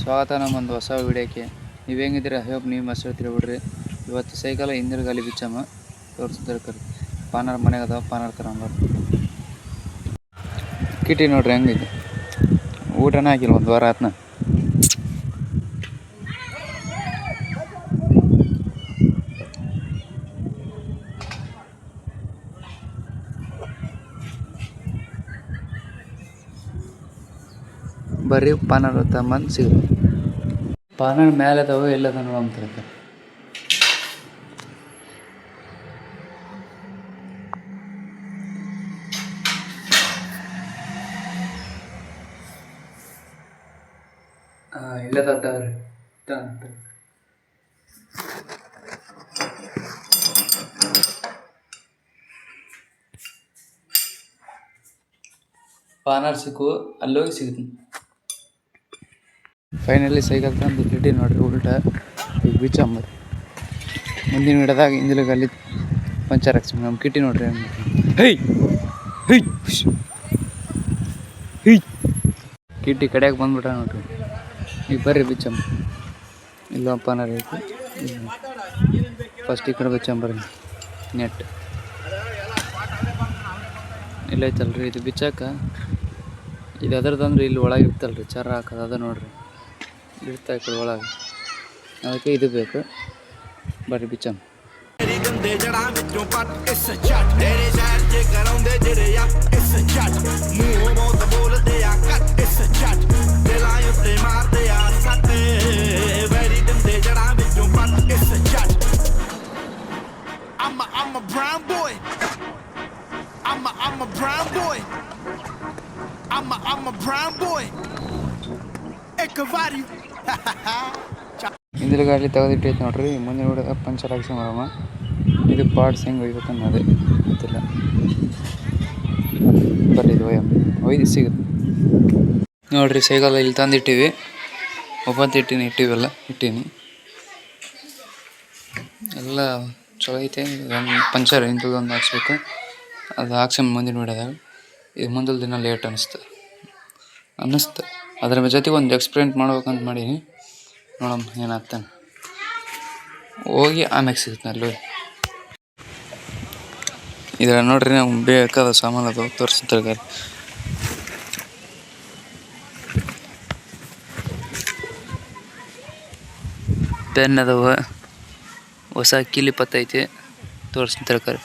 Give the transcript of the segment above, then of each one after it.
ಸ್ವಾಗತ ನಮ್ಮೊಂದು ಹೊಸ ವಿಡಿಯೋಕ್ಕೆ. ನೀವು ಹೆಂಗಿದ್ದೀರಾ? ಹೋಪ್ ನೀವು ಮಸ್ತಿರ್ತೀರಿ ಬಿಡ್ರಿ. ಇವತ್ತು ಸೈಕಲ್ ಹಿಂದಿನ ಗಾಲಿ ಬಿಚ್ಚಮ್ಮ ತೋರಿಸಿದ್ರೆ ಪಾನರ್ ಮನೆಗೆ ಅದಾವ, ಪಾನರ್ ತಗೊಂಬ ಕಿಟಿ ನೋಡ್ರಿ ಹೆಂಗೈತಿ. ಊಟನೇ ಹಾಕಿಲ್ಲ, ಒಂದು ವಾರ ಆತ್ನ. ಬರ್ರಿ ಪಾನರ್ ತಗೊಂಬಂದು ಸಿಗುತ್ತೆ. ಪಾನರ್ ಮೇಲೆ ಅದಾವ, ಎಲ್ಲದ ನೋಡಂತಿರುತ್ತೆ. ಇಲ್ಲದವ್ರಿ ಪಾನರ್ ಸಿಕ್ಕು, ಅಲ್ಲೋಗಿ ಸಿಗುತ್ತೆ. ಫೈನಲಿ ಸೈಕಲ್ ತಂದು ಕಿಟಿ ನೋಡ್ರಿ ಉಲ್ಟಾ ಈಗ ಬಿಚ್ಚಂಬರಿ. ಮುಂದಿನ ಗಿಡದಾಗ ಹಿಂದಿನ ಅಲ್ಲಿ ಪಂಚರ್ ಹಾಕ್ಸಿ ನಮ್ಮ ಕಿಟಿ ನೋಡ್ರಿ. ಹೈ ಹೈ ಹೈ ಕಿಟಿ ಕಡೆಯಾಗ ಬಂದ್ಬಿಟ್ಟ ನೋಡ್ರಿ. ಈಗ ಬರ್ರಿ ಬಿಚ್ಚಂಬ. ಇಲ್ಲ ಪಾನರ್ ಐತಿ, ಫಸ್ಟ್ ಈ ಕಡೆ ಬಿಚ್ಚಂಬರಿ. ನೆಟ್ ಇಲ್ಲ ಐತಲ್ರಿ ಇದು ಬಿಚ್ಚಾಕ. ಇದು ಅದರದಂದ್ರೆ ಇಲ್ಲಿ ಒಳಗೆ ಇರ್ತಲ್ರಿ ಚರ ಹಾಕೋದು, ಅದ ನೋಡ್ರಿ ಇರ್ತಾ ಈ ಕಡೆ ಒಳಗೆ. ಅದಕ್ಕೆ ಇದು ಬೇಕು. ಬರ್ರಿ ಬಿಚ್ಚಮ್ಮ. I'm a brown boy. I'm a brown boy. I'm a brown boy. Ekavadi. ಹಿಂದಿನ ಗಾಡಿ ತೆಗೆದಿಟ್ಟೈತೆ ನೋಡ್ರಿ. ಮುಂದಿನ ಹುಡುಗ ಪಂಚರ್ ಹಾಕ್ಸಿ ಮಾಡಮ್ಮ. ಇದು ಪಾರ್ಟ್ಸ್ ಹೆಂಗೆ ಒಯ್ಬೇಕು ಅನ್ನೋದೇ ಗೊತ್ತಿಲ್ಲ. ಬರ್ರಿ ಇದು ಒಯ್ದು ಸಿಗುತ್ತೆ ನೋಡ್ರಿ. ಸೈಕಲ್ ಇಲ್ಲಿ ತಂದಿಟ್ಟಿವಿ, ಒಬ್ಬಂತ ಇಟ್ಟೀವೆಲ್ಲ ಇಟ್ಟೀನಿ. ಎಲ್ಲ ಚಲೋ ಐತೆ. ಪಂಚರ್ ಇಂಥದ್ದೊಂದು ಹಾಕ್ಸ್ಬೇಕು. ಅದು ಹಾಕ್ಸಮ್ ಮುಂದಿನ ಬಿಡೋದಾಗ. ಇದು ಮುಂದಿನ ದಿನ ಲೇಟ್ ಅನ್ನಿಸ್ತು. ಅದ್ರ ಜೊತೆಗೆ ಒಂದು ಎಕ್ಸ್ಪೆರಿಮೆಂಟ್ ಮಾಡ್ಬೇಕಂತ ಮಾಡೀನಿ. ನೋಡಮ್ಮ ಏನಾಗ್ತಾನೆ. ಹೋಗಿ ಆಮ್ಯಾಗ ಸಿಗುತ್ತೆ ಅಲ್ಲಿ. ಇದ್ರ ನೋಡ್ರಿ ನಾವು ಬೇಕಾದ ಸಾಮಾನು ಅದು ತೋರಿಸ್ತಾರೆ. ಪೆನ್ ಅದಾವ, ಹೊಸ ಕೀಲಿ ಪತ್ತೈತಿ ತೋರಿಸ್ತಾರೆ.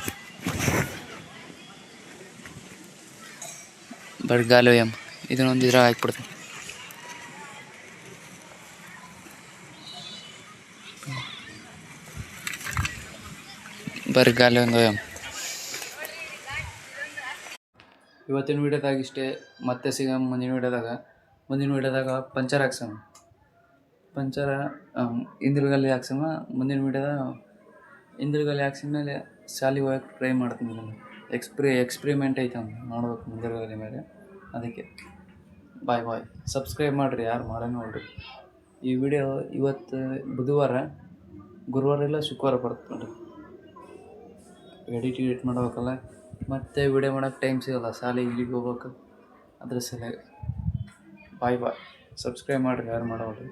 ಬರ್ಗಾಲು ಎಮ್ ಇದನ್ನೊಂದು ಇದ್ರಾಗ ಹಾಕ್ಬಿಡ್ತೀನಿ. ಬರ್ಗಾಲು ಒಂದು ಎಮ್. ಇವತ್ತಿನ ವೀಡಿಯೋದಾಗ ಇಷ್ಟೇ. ಮತ್ತೆ ಸಿಗಮ್ ಮುಂದಿನ ವೀಡಿಯೋದಾಗ ಪಂಚರ್ ಹಾಕ್ಸಮ. ಪಂಚರ ಹಿಂದಿರುಗಲ್ಲಿ ಹಾಕ್ಸಮ. ಮುಂದಿನ ವೀಡಿಯೋದಾಗ ಹಿಂದಿರುಗಲ್ಲಿ ಹಾಕ್ಸಿದ ಮೇಲೆ ಶಾಲೆಗೆ ಹೋಗಕ್ಕೆ ಟ್ರೈ ಮಾಡ್ತೀನಿ. ನಾನು ಎಕ್ಸ್ಪೆರಿಮೆಂಟ್ ಐತೆ ಅಂತ ನೋಡ್ಬೇಕು ಮುಂದಿರುಗಲ್ಲಿ ಮೇಲೆ. ಅದಕ್ಕೆ ಬಾಯ್. ಸಬ್ಸ್ಕ್ರೈಬ್ ಮಾಡಿರಿ, ಯಾರು ಮಾಡೋಣ ನೋಡ್ರಿ. ಈ ವಿಡಿಯೋ ಇವತ್ತು ಬುಧವಾರ, ಗುರುವಾರ ಇಲ್ಲ ಶುಕ್ರವಾರ ಬರುತ್ತೆ ನೋಡ್ರಿ. ಎಡಿಟ್ ಮಾಡ್ಬೇಕಲ್ಲ, ಮತ್ತೆ ವಿಡಿಯೋ ಮಾಡೋಕ್ಕೆ ಟೈಮ್ ಸಿಗೋಲ್ಲ. ಶಾಲೆಗೆ ಇಲ್ಲಿಗೆ ಹೋಗ್ಬೇಕು, ಅದ್ರ ಸಲುವಾಗಿ ಬಾಯ್. ಸಬ್ಸ್ಕ್ರೈಬ್ ಮಾಡಿರಿ, ಯಾರು ಮಾಡೋಲ್ರಿ.